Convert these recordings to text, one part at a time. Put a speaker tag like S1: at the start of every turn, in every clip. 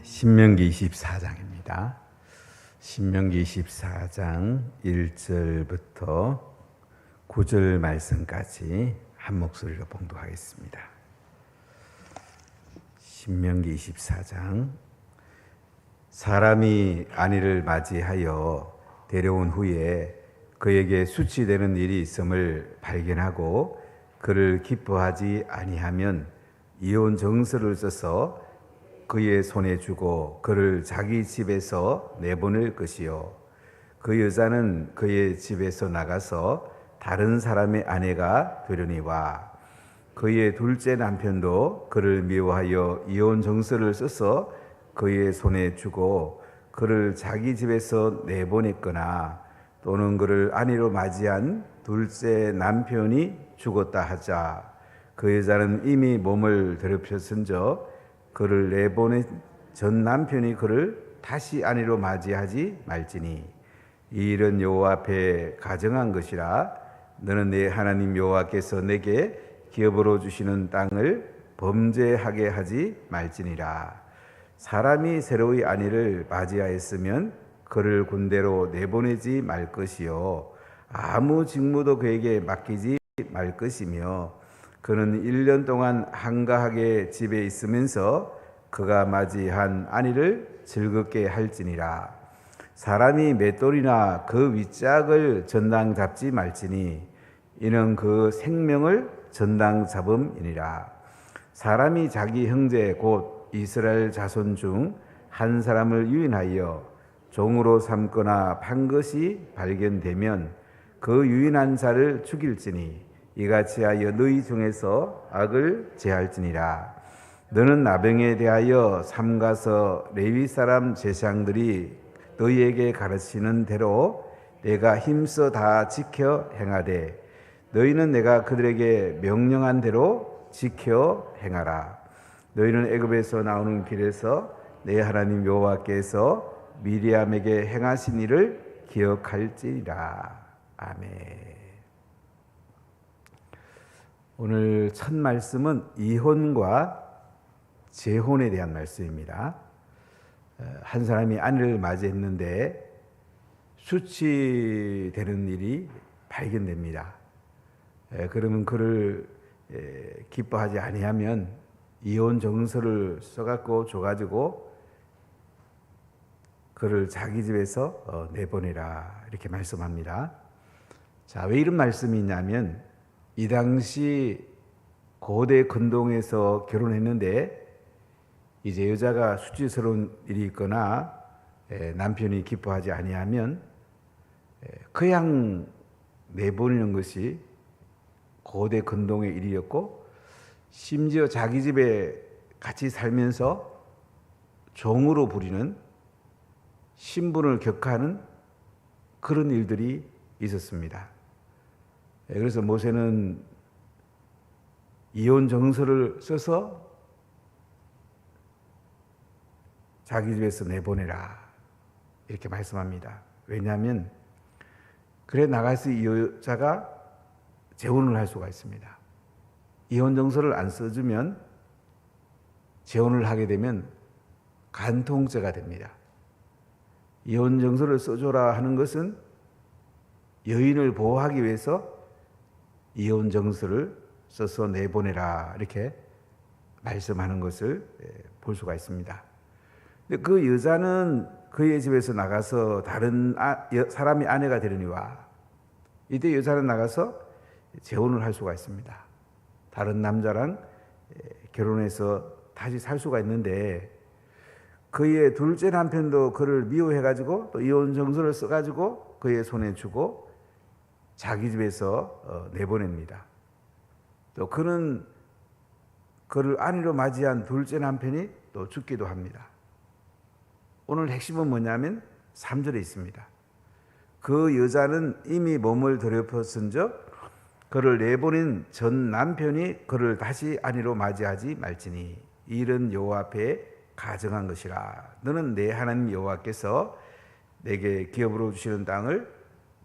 S1: 신명기 24장입니다. 신명기 24장 1절부터 9절 말씀까지 한 목소리로 봉독하겠습니다. 신명기 24장. 사람이 안위를 맞이하여 데려온 후에 그에게 수치되는 일이 있음을 발견하고 그를 기뻐하지 아니하면 이혼 정서를 써서 그의 손에 주고 그를 자기 집에서 내보낼 것이요, 그 여자는 그의 집에서 나가서 다른 사람의 아내가 되려니와 그의 둘째 남편도 그를 미워하여 이혼 정서를 써서 그의 손에 주고 그를 자기 집에서 내보냈거나 또는 그를 아내로 맞이한 둘째 남편이 죽었다 하자, 그 여자는 이미 몸을 더럽혔은저 그를 내보낸 전 남편이 그를 다시 아내로 맞이하지 말지니 이 일은 여호와 앞에 가정한 것이라. 너는 내 하나님 여호와께서 내게 기업으로 주시는 땅을 범죄하게 하지 말지니라. 사람이 새로이 아내를 맞이하였으면 그를 군대로 내보내지 말 것이요, 아무 직무도 그에게 맡기지 말 것이며 그는 1년 동안 한가하게 집에 있으면서 그가 맞이한 아내를 즐겁게 할지니라. 사람이 맷돌이나 그 윗짝을 전당 잡지 말지니 이는 그 생명을 전당 잡음이니라. 사람이 자기 형제 곧 이스라엘 자손 중 한 사람을 유인하여 종으로 삼거나 판 것이 발견되면 그 유인한 자를 죽일지니 이같이 하여 너희 중에서 악을 제할지니라. 너는 나병에 대하여 삼가서 레위 사람 제사장들이 너희에게 가르치는 대로 내가 힘써 다 지켜 행하되 너희는 내가 그들에게 명령한 대로 지켜 행하라. 너희는 애굽에서 나오는 길에서 내 하나님 여호와께서 미리암에게 행하신 일을 기억할지니라. 아멘. 오늘 첫 말씀은 이혼과 재혼에 대한 말씀입니다. 한 사람이 아내를 맞이했는데 수치되는 일이 발견됩니다. 그러면 그를 기뻐하지 아니하면 이혼 정서를 써갖고 줘가지고 그를 자기 집에서 내보내라, 이렇게 말씀합니다. 자, 왜 이런 말씀이 있냐면 이 당시 고대 근동에서 결혼했는데 이제 여자가 수치스러운 일이 있거나 남편이 기뻐하지 아니하면 그냥 내보내는 것이 고대 근동의 일이었고, 심지어 자기 집에 같이 살면서 종으로 부리는 신분을 격하는 그런 일들이 있었습니다. 그래서 모세는 이혼 정서를 써서 자기 집에서 내보내라, 이렇게 말씀합니다. 왜냐하면 그래 나가서 이 여자가 재혼을 할 수가 있습니다. 이혼 정서를 안 써주면 재혼을 하게 되면 간통죄가 됩니다. 이혼 정서를 써줘라 하는 것은 여인을 보호하기 위해서 이혼 정서를 써서 내보내라, 이렇게 말씀하는 것을 볼 수가 있습니다. 근데 그 여자는 그의 집에서 나가서 다른 사람이 아내가 되려니와 이때 여자는 나가서 재혼을 할 수가 있습니다. 다른 남자랑 결혼해서 다시 살 수가 있는데 그의 둘째 남편도 그를 미워해가지고 또 이혼 정서를 써가지고 그의 손에 주고 자기 집에서 내보냅니다. 또 그는 그를 아내로 맞이한 둘째 남편이 또 죽기도 합니다. 오늘 핵심은 뭐냐면 3절에 있습니다. 그 여자는 이미 몸을 더럽혔은즉 그를 내보낸 전 남편이 그를 다시 아내로 맞이하지 말지니 이 일은 여호와 앞에 가정한 것이라. 너는 내 하나님 여호와께서 내게 기업으로 주시는 땅을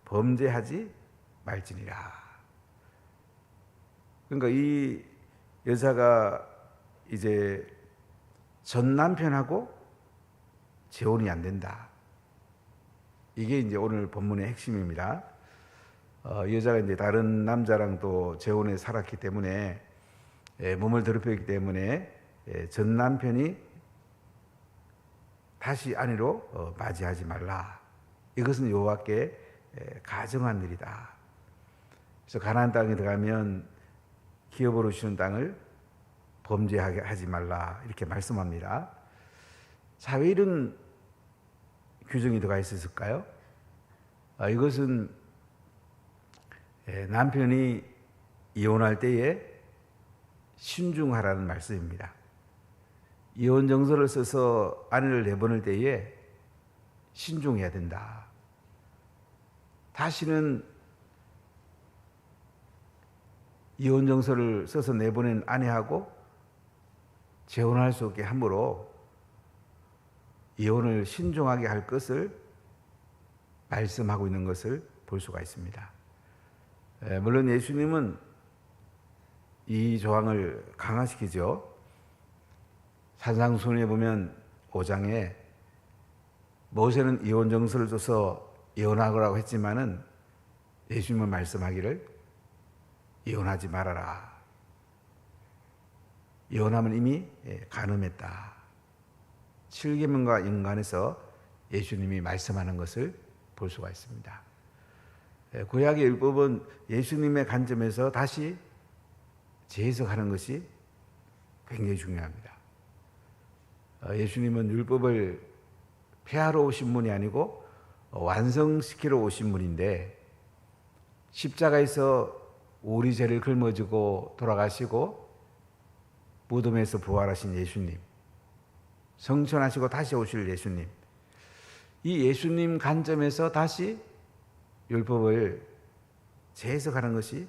S1: 범죄하지 말지니라. 그러니까 이 여자가 이제 전 남편하고 재혼이 안 된다. 이게 이제 오늘 본문의 핵심입니다. 이 여자가 이제 다른 남자랑 또 재혼에 살았기 때문에 몸을 더럽혔기 때문에 전 남편이 다시 아내로 맞이하지 말라. 이것은 여호와께 가정한 일이다. 그래서 가나안 땅에 들어가면 기업으로 주시는 땅을 범죄하게 하지 말라 이렇게 말씀합니다. 자, 왜 이런 규정이 들어가 있었을까요? 이것은 남편이 이혼할 때에 신중하라는 말씀입니다. 이혼 정서를 써서 아내를 내보낼 때에 신중해야 된다. 다시는 이혼 정서를 써서 내보낸 아내하고 재혼할 수 없게 함으로 이혼을 신중하게 할 것을 말씀하고 있는 것을 볼 수가 있습니다. 물론 예수님은 이 조항을 강화시키죠. 산상수훈에 보면 5장에 모세는 이혼 정서를 줘서 이혼하라고 했지만은 예수님은 말씀하기를 이혼하지 말아라. 이혼하면 이미 간음했다. 7계명과 연관해서 예수님이 말씀하는 것을 볼 수가 있습니다. 구약의 율법은 예수님의 관점에서 다시 재해석하는 것이 굉장히 중요합니다. 예수님은 율법을 폐하러 오신 분이 아니고 완성시키러 오신 분인데 십자가에서 우리 죄를 짊어지고 돌아가시고 무덤에서 부활하신 예수님, 성천하시고 다시 오실 예수님, 이 예수님 관점에서 다시 율법을 재해석하는 것이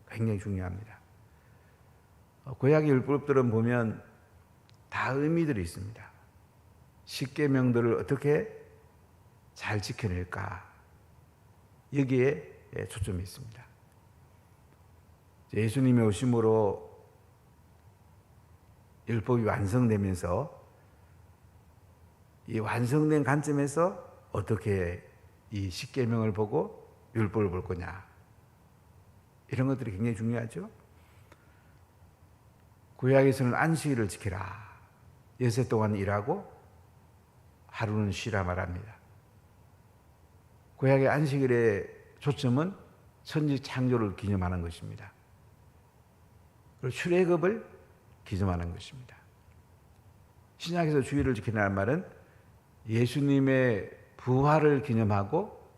S1: 굉장히 중요합니다. 구약의 율법들은 보면 다 의미들이 있습니다. 십계명들을 어떻게 잘 지켜낼까, 여기에 초점이 있습니다. 예수님의 오심으로 율법이 완성되면서 이 완성된 관점에서 어떻게 이 십계명을 보고 율법을 볼 거냐, 이런 것들이 굉장히 중요하죠. 구약에서는 안식일을 지키라, 여섯 동안 일하고 하루는 쉬라 말합니다. 구약의 안식일의 초점은 천지 창조를 기념하는 것입니다. 그리고 출애굽을 기념하는 것입니다. 신약에서 주일을 지키라는 말은 예수님의 부활을 기념하고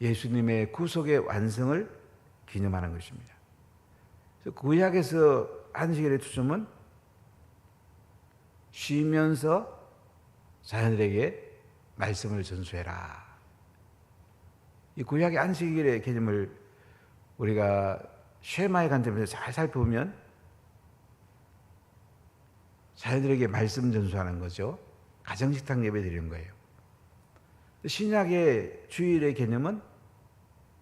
S1: 예수님의 구속의 완성을 기념하는 것입니다. 구약에서 안식일의 초점은 쉬면서 자녀들에게 말씀을 전수해라. 이 구약의 안식일의 개념을 우리가 쉐마의 관점에서 잘 살펴보면 자녀들에게 말씀 전수하는 거죠. 가정식탁 예배 드리는 거예요. 신약의 주일의 개념은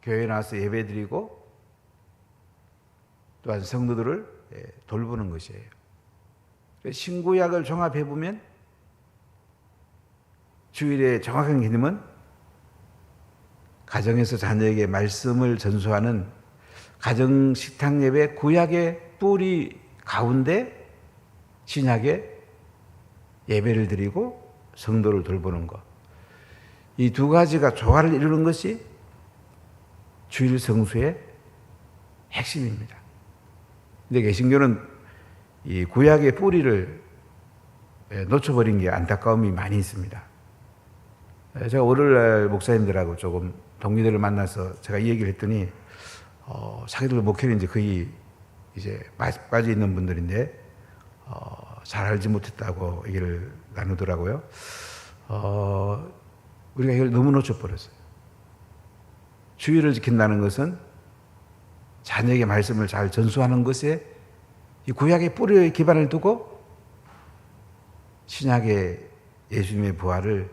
S1: 교회에 나와서 예배 드리고 또한 성도들을 돌보는 것이에요. 신구약을 종합해 보면 주일의 정확한 개념은 가정에서 자녀에게 말씀을 전수하는 가정식탁 예배, 구약의 뿌리 가운데 신약의 예배를 드리고 성도를 돌보는 것, 이 두 가지가 조화를 이루는 것이 주일 성수의 핵심입니다. 근데 개신교는 이 구약의 뿌리를 놓쳐버린 게 안타까움이 많이 있습니다. 제가 월요일날 목사님들하고 조금 동기들을 만나서 제가 이 얘기를 했더니 자기들 목회는 이제 거의 이제 빠져 있는 분들인데 잘 알지 못했다고 얘기를 나누더라고요. 우리가 이걸 너무 놓쳐버렸어요. 주의를 지킨다는 것은 자녀에게 말씀을 잘 전수하는 것에 이 구약의 뿌리의 기반을 두고 신약의 예수님의 부활을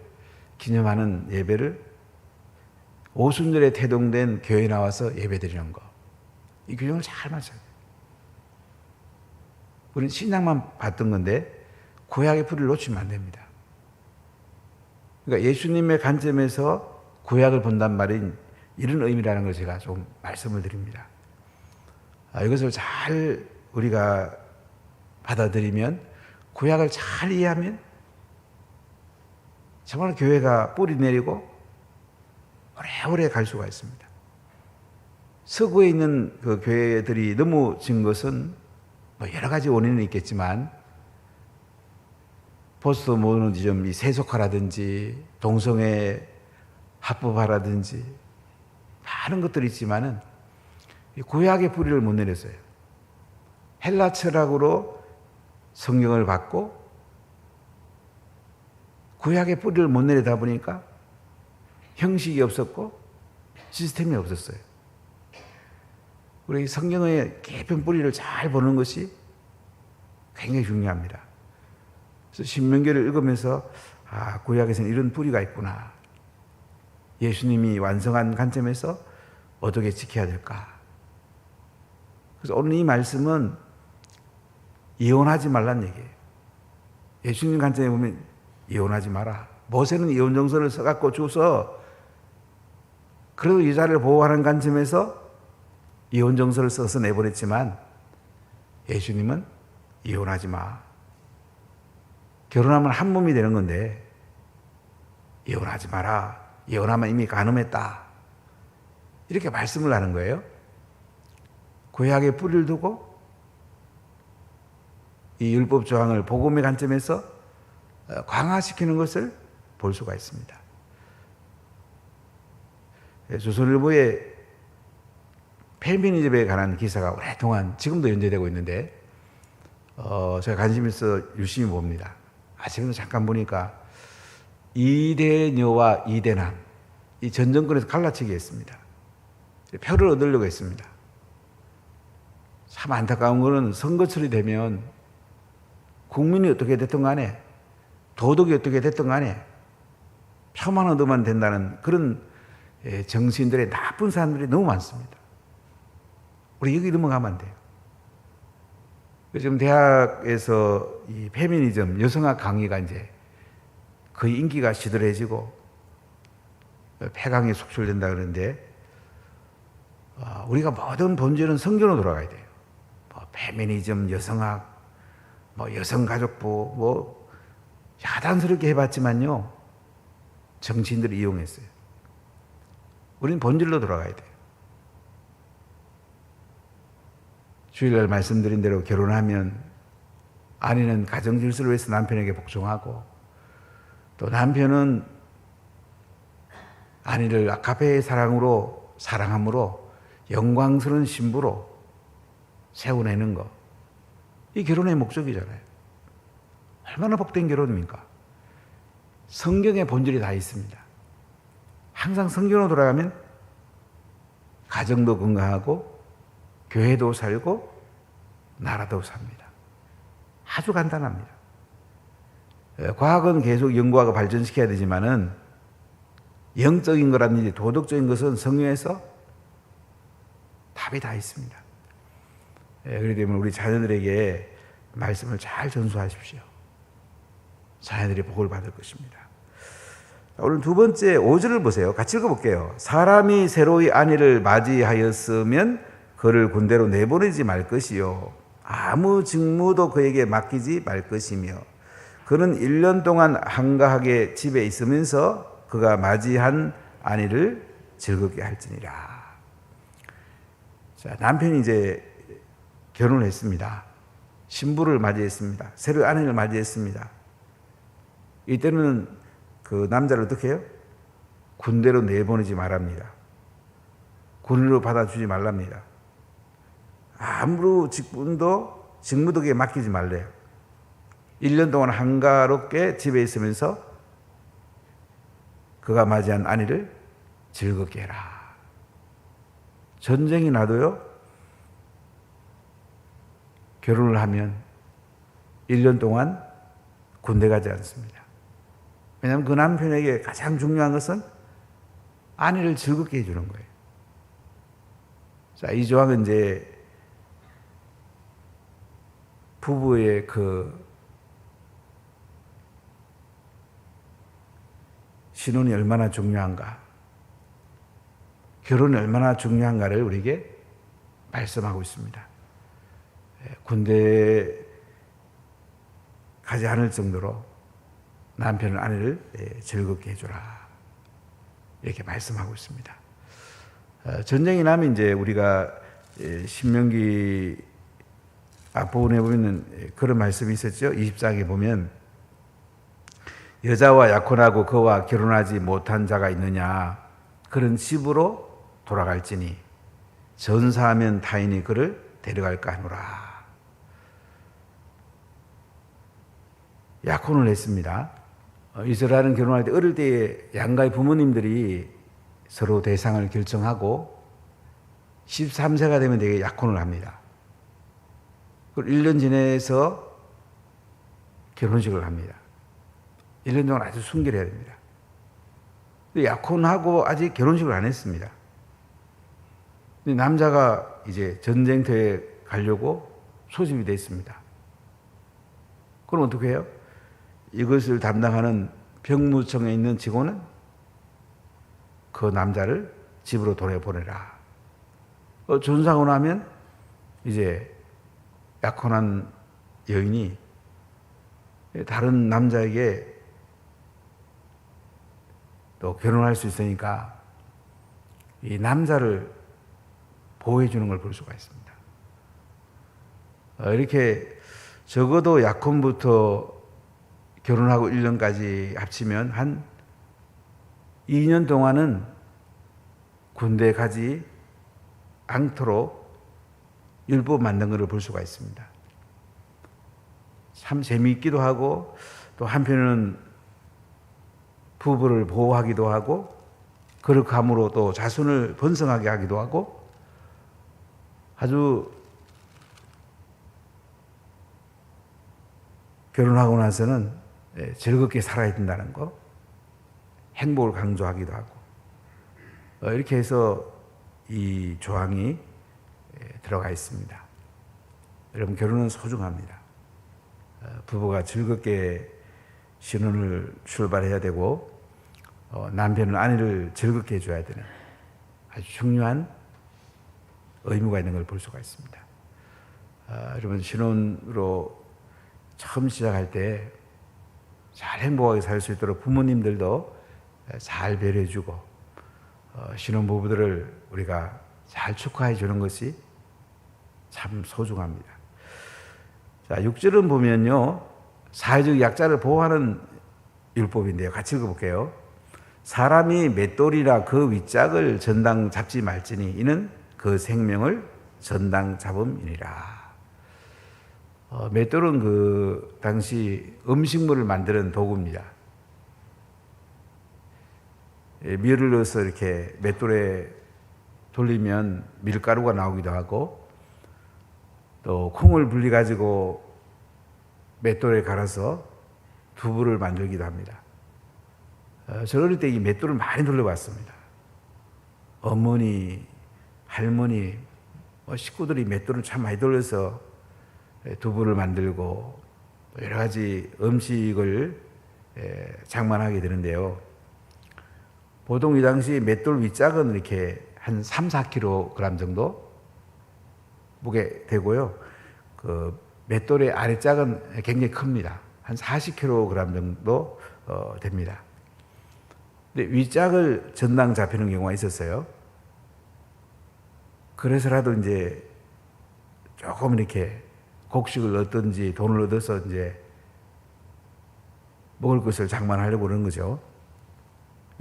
S1: 기념하는 예배를 오순절에 태동된 교회에 나와서 예배드리는 것, 이 균형을 잘 맞춰야 돼요. 우리는 신약만 봤던 건데 구약의 뿌리를 놓치면 안 됩니다. 그러니까 예수님의 관점에서 구약을 본단 말인 이런 의미라는 걸 제가 좀 말씀을 드립니다. 이것을 잘 우리가 받아들이면, 구약을 잘 이해하면 정말 교회가 뿌리 내리고 오래오래 갈 수가 있습니다. 서구에 있는 그 교회들이 넘어진 것은 뭐 여러 가지 원인은 있겠지만, 포스트 모더니즘이 세속화라든지 동성애 합법화라든지 많은 것들이 있지만은 구약의 뿌리를 못 내렸어요. 헬라 철학으로 성경을 받고 구약의 뿌리를 못 내리다 보니까 형식이 없었고 시스템이 없었어요. 우리 성경의 깊은 뿌리를 잘 보는 것이 굉장히 중요합니다. 그래서 신명기를 읽으면서 구약에서는 이런 뿌리가 있구나. 예수님이 완성한 관점에서 어떻게 지켜야 될까. 그래서 오늘 이 말씀은 이혼하지 말란 얘기예요. 예수님 관점에 보면 이혼하지 마라. 모세는 이혼정서를 써갖고 줘서 그래도 여자를 보호하는 관점에서 이혼정서를 써서 내보냈지만, 예수님은 이혼하지 마. 결혼하면 한 몸이 되는 건데 이혼하지 마라. 이혼하면 이미 간음했다. 이렇게 말씀을 하는 거예요. 구약의 뿌리를 두고 이 율법 조항을 복음의 관점에서 강화시키는 것을 볼 수가 있습니다. 조선일보에 페미니즘에 관한 기사가 오랫동안 지금도 연재되고 있는데, 제가 관심 있어 유심히 봅니다. 아침에도 잠깐 보니까 이대녀와 이대남, 이 전 정권에서 갈라치기 했습니다. 표를 얻으려고 했습니다. 참 안타까운 것은 선거철이 되면 국민이 어떻게 됐든 간에, 도덕이 어떻게 됐든 간에 표만 얻으면 된다는 그런 정치인들의 나쁜 사람들이 너무 많습니다. 우리 여기 넘어가면 안 돼요. 지금 대학에서 이 페미니즘, 여성학 강의가 이제 거의 인기가 시들해지고 폐강이 속출된다 그러는데, 우리가 모든 본질은 성경으로 돌아가야 돼요. 페미니즘, 여성학, 여성가족부, 야단스럽게 해봤지만요, 정치인들이 이용했어요. 우리는 본질로 돌아가야 돼요. 주일날 말씀드린 대로 결혼하면 아내는 가정 질서를 위해서 남편에게 복종하고, 또 남편은 아내를 아가페의 사랑함으로 영광스러운 신부로 세워내는 것. 이 결혼의 목적이잖아요. 얼마나 복된 결혼입니까? 성경의 본질이 다 있습니다. 항상 성경으로 돌아가면 가정도 건강하고 교회도 살고 나라도 삽니다. 아주 간단합니다. 과학은 계속 연구하고 발전시켜야 되지만은 영적인 거라든지 도덕적인 것은 성경에서 답이 다 있습니다. 그렇기 때문에 우리 자녀들에게 말씀을 잘 전수하십시오. 자녀들이 복을 받을 것입니다. 오늘 두 번째 5절을 보세요. 같이 읽어볼게요. 사람이 새로이 아내를 맞이하였으면 그를 군대로 내보내지 말 것이요, 아무 직무도 그에게 맡기지 말 것이며, 그는 1년 동안 한가하게 집에 있으면서 그가 맞이한 아내를 즐겁게 할지니라. 자, 남편이 이제 결혼을 했습니다. 신부를 맞이했습니다. 새로운 아내를 맞이했습니다. 이때는 그 남자를 어떻게 해요? 군대로 내보내지 말랍니다. 군인으로 받아주지 말랍니다. 아무런 직무도 그에 맡기지 말래요. 1년 동안 한가롭게 집에 있으면서 그가 맞이한 아내를 즐겁게 해라. 전쟁이 나도요, 결혼을 하면 1년 동안 군대 가지 않습니다. 왜냐하면 그 남편에게 가장 중요한 것은 아내를 즐겁게 해주는 거예요. 자, 이 조항은 이제 부부의 그 신혼이 얼마나 중요한가, 결혼이 얼마나 중요한가를 우리에게 말씀하고 있습니다. 군대 가지 않을 정도로 남편을 아내를 즐겁게 해주라, 이렇게 말씀하고 있습니다. 전쟁이 나면 이제 우리가 신명기 앞부분에 보면 그런 말씀이 있었죠. 24장에 보면 여자와 약혼하고 그와 결혼하지 못한 자가 있느냐, 그런 집으로 돌아갈지니 전사하면 타인이 그를 데려갈까 하노라. 약혼을 했습니다. 이스라엘은 결혼할 때 어릴 때에 양가의 부모님들이 서로 대상을 결정하고 13세가 되면 되게 약혼을 합니다. 그리고 1년 지내서 결혼식을 합니다. 1년 동안 아주 순결해야 됩니다. 약혼하고 아직 결혼식을 안 했습니다. 근데 남자가 이제 전쟁터에 가려고 소집이 됐습니다. 그럼 어떻게 해요? 이것을 담당하는 병무청에 있는 직원은 그 남자를 집으로 돌려보내라. 전사하고 나면 이제 약혼한 여인이 다른 남자에게 또 결혼할 수 있으니까 이 남자를 보호해 주는 걸 볼 수가 있습니다. 이렇게 적어도 약혼부터 결혼하고 1년까지 합치면 한 2년 동안은 군대에 가지 않도록 율법 만든 것을 볼 수가 있습니다. 참 재미있기도 하고 또 한편은 부부를 보호하기도 하고 거룩함으로 또 자손을 번성하게 하기도 하고 아주 결혼하고 나서는 즐겁게 살아야 된다는 거, 행복을 강조하기도 하고 이렇게 해서 이 조항이 들어가 있습니다. 여러분, 결혼은 소중합니다. 부부가 즐겁게 신혼을 출발해야 되고 남편은 아내를 즐겁게 해줘야 되는 아주 중요한 의무가 있는 걸 볼 수가 있습니다. 여러분, 신혼으로 처음 시작할 때 잘 행복하게 살 수 있도록 부모님들도 잘 배려해주고 신혼부부들을 우리가 잘 축하해 주는 것이 참 소중합니다. 자, 6절은 보면요, 사회적 약자를 보호하는 율법인데요. 같이 읽어볼게요. 사람이 맷돌이라 그 윗짝을 전당 잡지 말지니 이는 그 생명을 전당 잡음이니라. 맷돌은 그 당시 음식물을 만드는 도구입니다. 밀을 넣어서 이렇게 맷돌에 돌리면 밀가루가 나오기도 하고 또 콩을 불리 가지고 맷돌에 갈아서 두부를 만들기도 합니다. 저 어릴 때 이 맷돌을 많이 돌려봤습니다. 어머니, 할머니, 식구들이 맷돌을 참 많이 돌려서 두부를 만들고 여러 가지 음식을 장만하게 되는데요. 보통 이 당시 맷돌 윗짝은 이렇게 한 3, 4kg 정도 무게 되고요. 그 맷돌의 아래짝은 굉장히 큽니다. 한 40kg 정도 됩니다. 근데 윗짝을 전당 잡히는 경우가 있었어요. 그래서라도 이제 조금 이렇게 곡식을 얻든지 돈을 얻어서 이제 먹을 것을 장만하려고 그러는 거죠.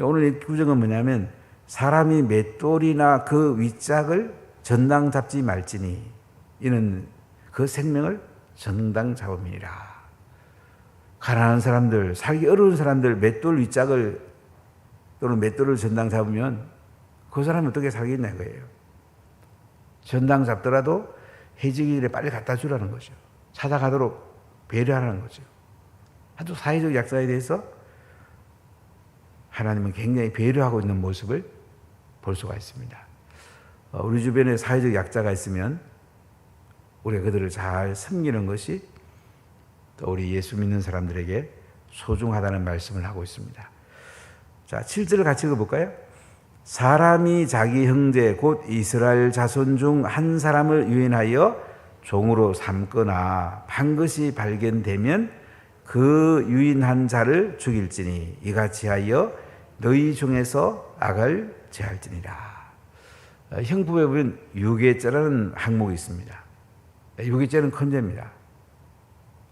S1: 오늘 이 구정은 뭐냐면 사람이 맷돌이나 그 윗짝을 전당 잡지 말지니 이는 그 생명을 전당 잡음이니라. 가난한 사람들, 살기 어려운 사람들 맷돌 윗짝을 또는 맷돌을 전당 잡으면 그 사람이 어떻게 살겠냐 이거예요. 전당 잡더라도 해지기일에 빨리 갖다 주라는 거죠. 찾아가도록 배려하라는 거죠. 아주 사회적 약자에 대해서 하나님은 굉장히 배려하고 있는 모습을 볼 수가 있습니다. 우리 주변에 사회적 약자가 있으면 우리가 그들을 잘 섬기는 것이 또 우리 예수 믿는 사람들에게 소중하다는 말씀을 하고 있습니다. 자, 7절을 같이 읽어볼까요? 사람이 자기 형제 곧 이스라엘 자손 중 한 사람을 유인하여 종으로 삼거나 판 것이 발견되면 그 유인한 자를 죽일지니 이같이 하여 너희 중에서 악을 제할지니라. 형법에 보면 유괴죄라는 항목이 있습니다. 유괴죄는 큰 죄입니다.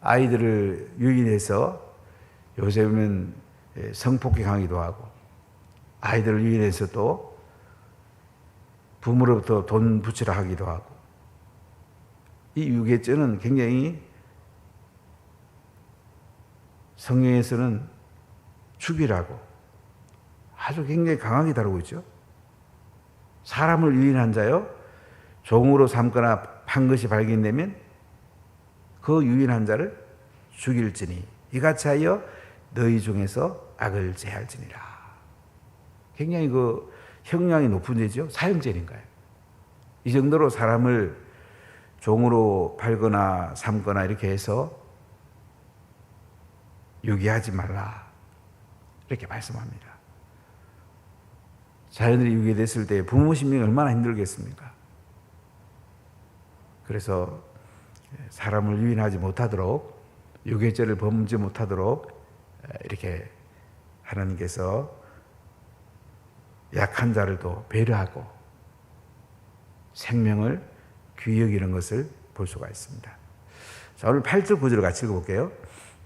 S1: 아이들을 유인해서 요새 보면 성폭행하기도 하고 아이들을 유인해서 또 부모로부터 돈 부치라 하기도 하고 이 유괴죄는 굉장히 성경에서는 죽이라고 아주 굉장히 강하게 다루고 있죠. 사람을 유인한 자요 종으로 삼거나 판 것이 발견되면 그 유인한 자를 죽일지니 이같이 하여 너희 중에서 악을 제할지니라. 굉장히 그 형량이 높은 죄죠. 사형죄인가요? 이 정도로 사람을 종으로 팔거나 삼거나 이렇게 해서 유기하지 말라 이렇게 말씀합니다. 자녀들이 유기됐을 때 부모 심령이 얼마나 힘들겠습니까? 그래서 사람을 유인하지 못하도록 유괴죄를 범지 못하도록 이렇게 하나님께서 약한 자를 또 배려하고 생명을 귀히 여기는 것을 볼 수가 있습니다. 자, 오늘 8절 9절을 같이 읽어볼게요.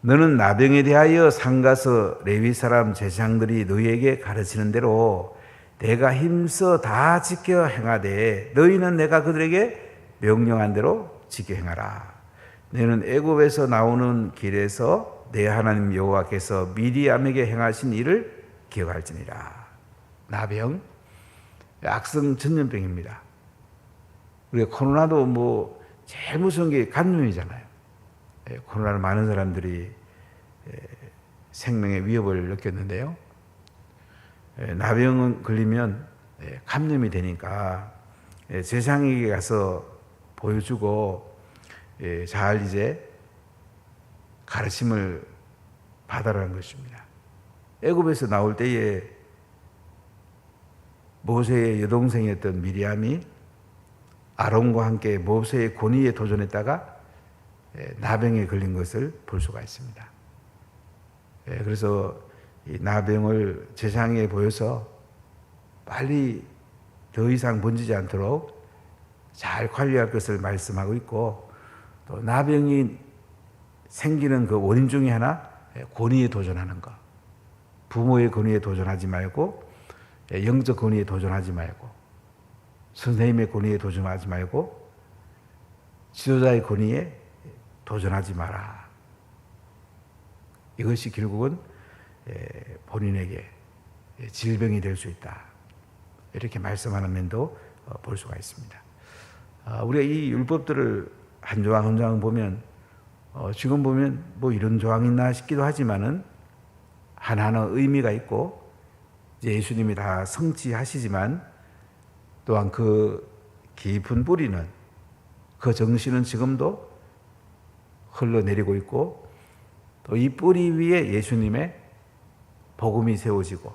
S1: 너는 나병에 대하여 상가서 레위 사람 제사장들이 너희에게 가르치는 대로 내가 힘써 다 지켜 행하되 너희는 내가 그들에게 명령한 대로 지켜 행하라. 너희는 애굽에서 나오는 길에서 내 하나님 여호와께서 미리암에게 행하신 일을 기억할지니라. 나병, 악성 전염병입니다. 우리가 코로나도 뭐 제일 무서운 게 감염이잖아요. 코로나를 많은 사람들이 생명의 위협을 느꼈는데요. 나병은 걸리면 감염이 되니까 제사장에게 가서 보여주고 잘 이제 가르침을 받아라는 것입니다. 애굽에서 나올 때에 모세의 여동생이었던 미리암이 아론과 함께 모세의 권위에 도전했다가 나병에 걸린 것을 볼 수가 있습니다. 그래서 이 나병을 제사장에게 보여서 빨리 더 이상 번지지 않도록 잘 관리할 것을 말씀하고 있고, 또 나병이 생기는 그 원인 중에 하나 권위에 도전하는 것. 부모의 권위에 도전하지 말고, 영적 권위에 도전하지 말고, 선생님의 권위에 도전하지 말고, 지도자의 권위에 도전하지 마라. 이것이 결국은 본인에게 질병이 될 수 있다. 이렇게 말씀하는 면도 볼 수가 있습니다. 우리가 이 율법들을 한 조항 한 조항 보면 지금 보면 뭐 이런 조항이 있나 싶기도 하지만은 하나하나 의미가 있고 예수님이 다 성취하시지만 또한 그 깊은 뿌리는 그 정신은 지금도 흘러내리고 있고 또 이 뿌리 위에 예수님의 복음이 세워지고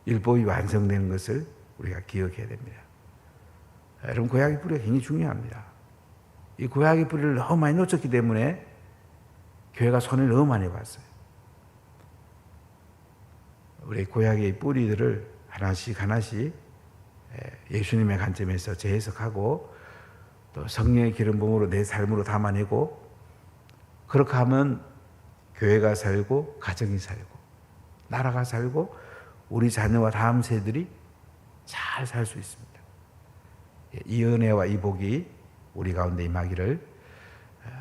S1: 율법이 완성되는 것을 우리가 기억해야 됩니다. 여러분, 구약의 뿌리가 굉장히 중요합니다. 이 구약의 뿌리를 너무 많이 놓쳤기 때문에 교회가 손을 너무 많이 봤어요. 우리 구약의 뿌리들을 하나씩 하나씩 예수님의 관점에서 재해석하고 또 성령의 기름 부음으로 내 삶으로 담아내고, 그렇게 하면 교회가 살고 가정이 살고 나라가 살고 우리 자녀와 다음 세대들이 잘 살 수 있습니다. 이 은혜와 이 복이 우리 가운데 임하기를,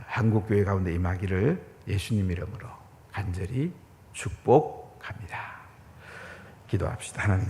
S1: 한국교회 가운데 임하기를 예수님 이름으로 간절히 축복합니다. 기도합시다. 하나님